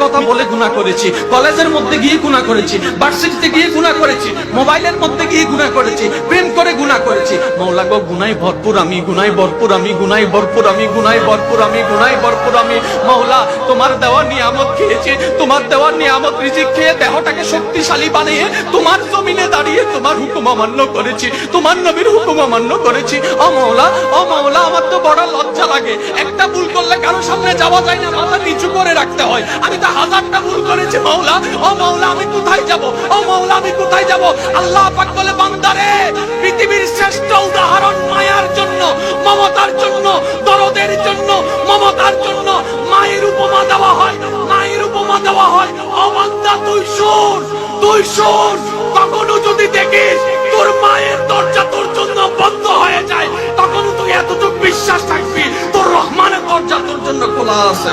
কথা বলে গুনাহ করেছি, কলেজের মধ্যে গিয়ে গুনাহ করেছি, ভার্সিটিতে গিয়ে গুনাহ করেছি, মোবাইলের মধ্যে গিয়ে গুনাহ করেছি, প্রেম করে গুনাহ করেছি। মাওলা গো গুনাহে ভরপুর আমি, গুনাহে ভরপুর আমি, গুনাহে ভরপুর আমি, গুনাহে ভরপুর আমি, গুনাহে ভরপুর আমি। মাওলা তোমার দেওয়া নিয়ামত খেয়েছি, তোমার দেওয়া নিয়ামত রিজিক খেয়ে দেহটাকে শক্তিশালী বানিয়ে তোমার জমিনে দাঁড়িয়ে তোমার হুকুম অমান্য করেছি, তোমার নবীর হুকুম অমান্য করেছি। ও মাওলা, ও মাওলা, আমার তো বড় লজ্জা লাগে। একটা ভুল করলে কারো সামনে যাওয়া যায় না, মাথা নিচু করে রাখতে হয়। আমি তো হাজারটা ভুল করেছি মাওলা। ও মাওলা আমি কোথায় যাব? ও মাওলা আমি কোথায় যাব? আল্লাহ পাক বলে, বান্দারে পৃথিবীর শ্রেষ্ঠ উদাহরণ মায়ার জন্য, মমতার জন্য, দরদের জন্য, মমতার জন্য মায়ের উপমা দেওয়া হয়, মায়ের উপমা দেওয়া হয়। ও বান্দা তুই শোন, তুই শোন, কখনো যদি দেখিস তোর মায়ের দরজা তোর জন্য বন্ধ হয়ে যায়, তখন তুই এতটুকু বিশ্বাস থাকবি তোর রহমানের দরজা তোর জন্য খোলা আছে।